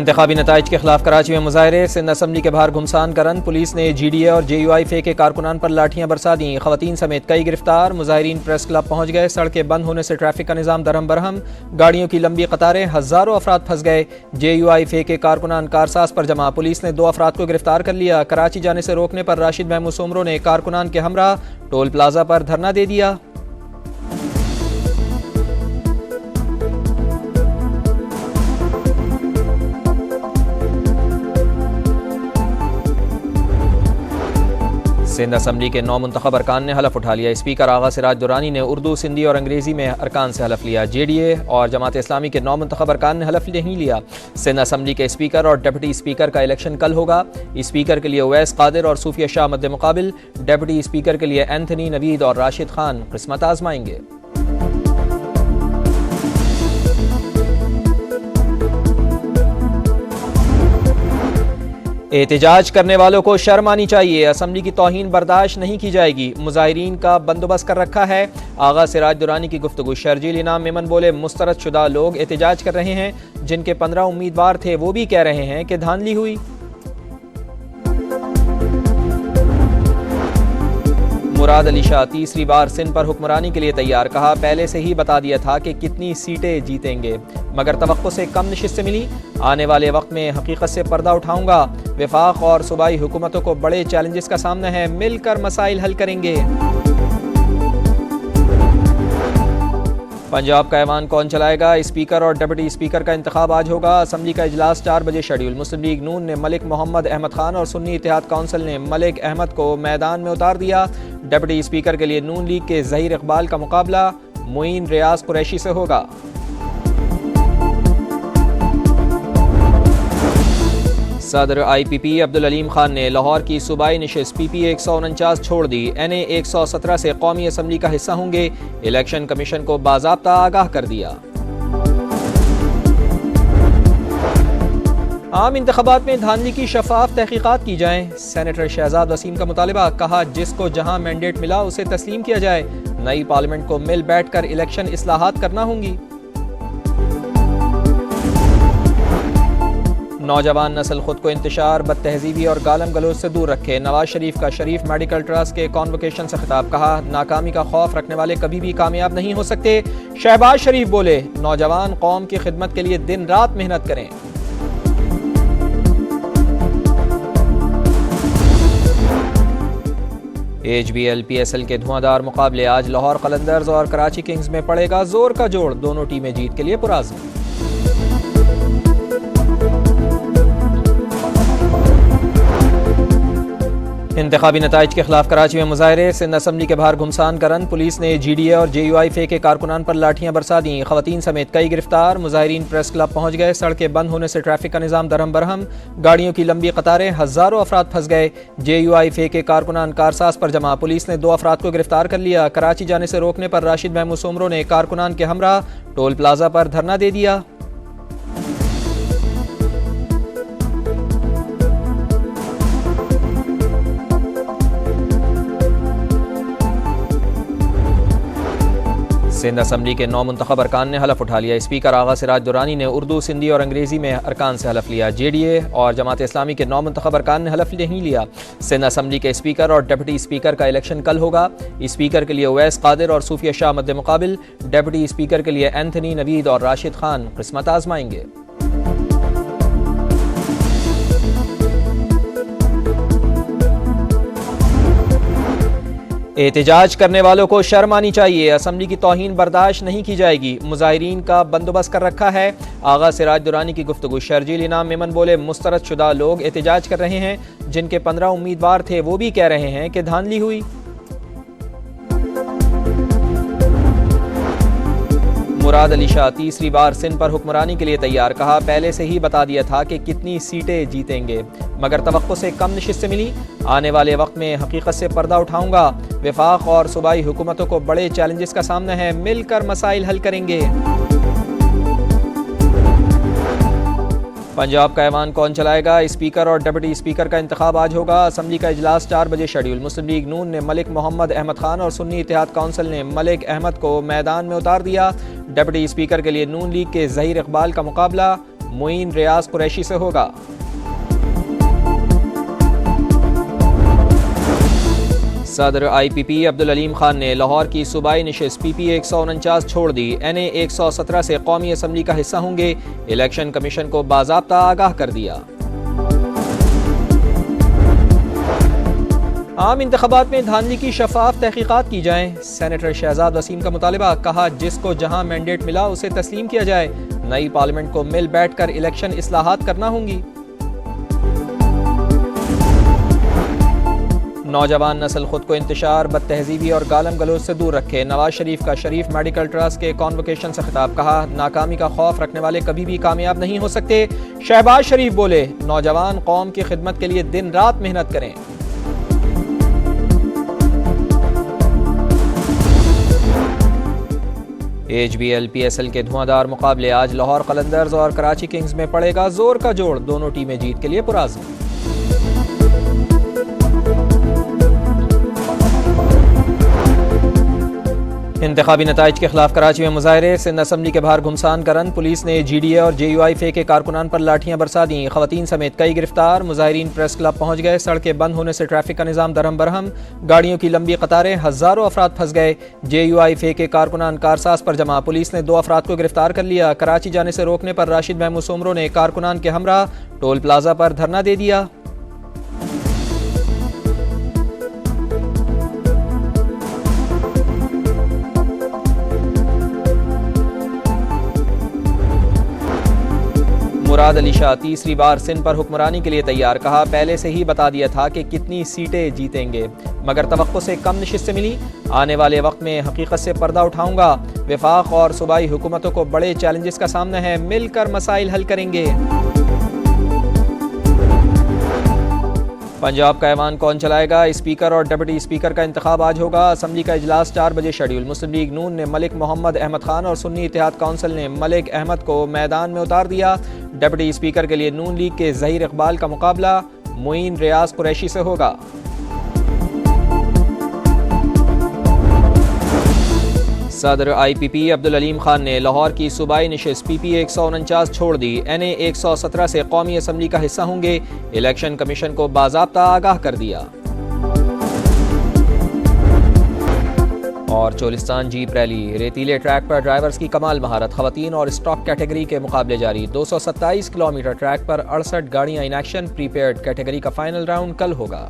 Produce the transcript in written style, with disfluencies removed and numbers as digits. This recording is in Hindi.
इंतखाबी नताइज के खिलाफ कराची में मुजाहरे, सिंध असम्बली के बाहर घुमसान करन, पुलिस ने GDA और JUIFA के कारकुनान पर लाठियां बरसा दी, खवातीन समेत कई गिरफ्तार, मुजाहिरीन प्रेस क्लब पहुंच गए, सड़कें बंद होने से ट्रैफिक का निज़ाम दरहम बरहम, गाड़ियों की लंबी कतारें, हज़ारों अफराद फंस गए, JUIFA के कारकुनान कारसाज पर जमा, पुलिस ने 2 अफराद को गिरफ्तार कर लिया, कराची जाने से रोकने पर राशिद महमूद सोमरो ने कारकुनान के हमरा टोल प्लाजा पर धरना दे दिया। सिंध असम्बली के 9 मुंतखब अरकान ने हलफ उठा लिया। स्पीकर आगा सिराज दुरानी ने उर्दू, सिंधी और अंग्रेजी में अरकान से हलफ लिया। JDA और जमात इस्लामी के 9 मुंतखब अरकान ने हलफ नहीं लिया। सिंध असम्बली के स्पीकर और डिप्टी स्पीकर का इलेक्शन कल होगा। स्पीकर के लिए उवैस कादिर और सूफिया शाह मद्दे मुकाबिल, डिप्टी स्पीकर के लिए एंथनी, नवीद और राशिद खान किस्मत आजमाएंगे। एहतजाज करने वालों को शर्म आनी चाहिए, असम्बली की तौहीन बर्दाश्त नहीं की जाएगी, मुजाहिरीन का बंदोबस्त कर रखा है। आगा सिराज दुरानी की गुफ्तगू। शर्जील इनाम मेमन बोले, मुस्तरद शुदा लोग एहतजाज कर रहे हैं, जिनके 15 उम्मीदवार थे वो भी कह रहे हैं कि धांधली हुई। मुराद अली शाह तीसरी बार सिंध पर हुक्मरानी के लिए तैयार, कहा पहले से ही बता दिया था कि कितनी सीटें जीतेंगे, मगर तवक्को से कम नशिस्तें मिली। आने वाले वक्त में हकीकत से पर्दा उठाऊंगा। वफाक और सूबाई हुकूमतों को बड़े चैलेंजेस का सामना है, मिलकर मसाइल हल करेंगे। पंजाब का ऐवान कौन चलाएगा? स्पीकर और डिप्टी स्पीकर का इंतखाब आज होगा। असम्बली का इजलास 4 बजे शेड्यूल। मुस्लिम लीग नून ने मलिक मोहम्मद अहमद खान और सुन्नी इत्तेहाद काउंसिल ने मलिक अहमद को मैदान में उतार दिया। डिप्टी स्पीकर के लिए नून लीग के ज़हीर इकबाल का मुकाबला मुईन रियाज कुरैशी से होगा। सदर IPP अब्दुल अलीम खान ने लाहौर की सूबाई नशिस्त PPA 149 छोड़ दी। NA 117 से कौमी असम्बली का हिस्सा होंगे। इलेक्शन कमीशन को बाज़ाब्ता आगाह कर दिया। आम इंतखाबात में धांधली की शफाफ तहकीकात की जाएं। सेनेटर शहजाद वसीम का मुतालबा, कहा जिसको जहां मैंडेट मिला उसे तस्लीम किया जाए। नई पार्लियामेंट को मिल बैठ कर इलेक्शन इस्लाहात करना होंगी। नौजवान नस्ल खुद को इंतशार, बदतहजीबी और गालम गलोच से दूर रखे। नवाज शरीफ का शरीफ मेडिकल ट्रस्ट के कॉन्वोकेशन से खिताब, कहा नाकामी का खौफ रखने वाले कभी भी कामयाब नहीं हो सकते। शहबाज शरीफ बोले, नौजवान कौम की खिदमत के लिए दिन रात मेहनत करें। HBL PSL के धुआंधार मुकाबले आज लाहौर कलंदर्स और कराची किंग्स में पड़ेगा जोर का जोड़। दोनों टीमें जीत के लिए पुराज़्म। इंतखाबी नताइज के खिलाफ कराची में मुजाहरे, सिंध असम्बली के बाहर घुमसान करन, पुलिस ने GDA और JUIFA के कारकुनान पर लाठियां बरसा दी, खवातीन समेत कई गिरफ्तार, मुजाहिरीन प्रेस क्लब पहुंच गए, सड़कें बंद होने से ट्रैफिक का निज़ाम दरहम बरहम, गाड़ियों की लंबी कतारें, हज़ारों अफराद फंस गए, JUIFA के कारकुनान कारसाज पर जमा, पुलिस ने 2 अफराद को गिरफ्तार कर लिया, कराची जाने से रोकने पर राशिद महमूद सोमरो ने कारकुनान के हमरा टोल प्लाजा पर धरना दे दिया। सिंध असम्बली के 9 मुंतखब अरकान ने हलफ उठा लिया। स्पीकर आगा सिराज दुरानी ने उर्दू, सिंधी और अंग्रेजी में अरकान से हलफ लिया। JDA और जमात इस्लामी के 9 मुंतखब अरकान ने हलफ नहीं लिया। सिंध असम्बली के स्पीकर और डिप्टी स्पीकर का इलेक्शन कल होगा। स्पीकर के लिए उवैस कादिर और सूफिया शाह मद्दे मुकाबिल, डिप्टी स्पीकर के लिए एंथनी, नवीद और राशिद खान किस्मत आजमाएंगे। एहतजाज करने वालों को शर्म आनी चाहिए, असम्बली की तौहीन बर्दाश्त नहीं की जाएगी, मुजाहिरीन का बंदोबस्त कर रखा है। आगा सिराज दुरानी की गुफ्तगू। शर्जील इनाम मेमन बोले, मुस्तरद शुदा लोग एहतजाज कर रहे हैं, जिनके 15 उम्मीदवार थे वो भी कह रहे हैं कि धांधली हुई। मुराद अली शाह तीसरी बार सिंध पर हुक्मरानी के लिए तैयार, कहा पहले से ही बता दिया था कि कितनी सीटें जीतेंगे, मगर तवक्को से कम नशिस्तें मिली। आने वाले वक्त में हकीकत से पर्दा उठाऊंगा। वफाक और सूबाई हुकूमतों को बड़े चैलेंजेस का सामना है, मिलकर मसाइल हल करेंगे। पंजाब का ऐवान कौन चलाएगा? स्पीकर और डिप्टी स्पीकर का इंतखाब आज होगा। असम्बली का इजलास 4 बजे शेड्यूल। मुस्लिम लीग नून ने मलिक मोहम्मद अहमद खान और सुन्नी इत्तेहाद काउंसिल ने मलिक अहमद को मैदान में उतार दिया। डिप्टी स्पीकर के लिए नून लीग के ज़हीर इकबाल का मुकाबला मुइन रियाज कुरैशी से होगा। सदर IPP अब्दुल अलीम खान ने लाहौर की सूबाई नशिस्त PP 149 छोड़ दी। NA 117 से कौमी असम्बली का हिस्सा होंगे। इलेक्शन कमीशन को बाज़ाब्ता आगाह कर दिया। आम इंतखाबात में धांधली की शफाफ तहकीकात की जाएं। सेनेटर शहजाद वसीम का मुतालबा, कहा जिसको जहां मैंडेट मिला उसे तस्लीम किया जाए। नई पार्लियामेंट को मिल बैठकर इलेक्शन इस्लाहात करना होंगी। नौजवान नस्ल खुद को इंतशार, बदतहजीबी और गालम गलोच से दूर रखे। नवाज शरीफ का शरीफ मेडिकल ट्रस्ट के कॉन्वोकेशन से खिताब, कहा नाकामी का खौफ रखने वाले कभी भी कामयाब नहीं हो सकते। शहबाज शरीफ बोले, नौजवान कौम की खिदमत के लिए दिन रात मेहनत करें। HBL PSL के धुआंधार मुकाबले आज लाहौर कलंदर्स और कराची किंग्स में पड़ेगा जोर का जोड़। दोनों टीमें जीत के लिए पुराज़्म। इंतखाबी नताइज के खिलाफ कराची में मुजाहरे। सिंध असम्बली के बाहर घुमसान करन। पुलिस ने GDA और JUI के कारकुनान पर लाठियां बरसा दी। खवातीन समेत कई गिरफ्तार। मुजाहिरीन प्रेस क्लब पहुंच गए। सड़कें बंद होने से ट्रैफिक का निज़ाम दरहम बरहम। गाड़ियों की लंबी कतारें, हज़ारों अफराद फंस गए। JUI के कारकुनान कारसाज पर जमा। पुलिस ने 2 अफराद को गिरफ्तार कर लिया। कराची जाने से रोकने पर राशिद महमूद सोमरो ने कारकुनान के हमरा टोल प्लाजा पर धरना दे दिया। मुराद अली शाह तीसरी बार सिंध पर हुक्मरानी के लिए तैयार, कहा पहले से ही बता दिया था कि कितनी सीटें जीतेंगे, मगर तवक्को से कम नशिस्तें मिली। आने वाले वक्त में हकीकत से पर्दा उठाऊंगा। वफाक और सूबाई हुकूमतों को बड़े चैलेंजेस का सामना है, मिलकर मसाइल हल करेंगे। पंजाब का ऐवान कौन चलाएगा? स्पीकर और डिप्टी स्पीकर का इंतखाब आज होगा। असम्बली का इजलास 4 बजे शेड्यूल। मुस्लिम लीग नून ने मलिक मोहम्मद अहमद खान और सुन्नी इत्तेहाद काउंसिल ने मलिक अहमद को मैदान में उतार दिया। डिप्टी स्पीकर के लिए नून लीग के ज़हीर इकबाल का मुकाबला मुइन रियाज कुरैशी से होगा। सदर IPP अब्दुल अलीम खान ने लाहौर की सूबाई नशिस्त PP 149 छोड़ दी। NA 117 से कौमी असम्बली का हिस्सा होंगे। इलेक्शन कमीशन को बाज़ाब्ता आगाह कर दिया। और चोलिस्तान जीप रैली। रेतीले ट्रैक पर ड्राइवर्स की कमाल महारत। खवातीन और स्टॉक कैटेगरी के मुकाबले जारी। 227 किलोमीटर ट्रैक पर 68 गाड़ियां इन एक्शन। प्रीपेड कैटेगरी का फाइनल राउंड कल होगा।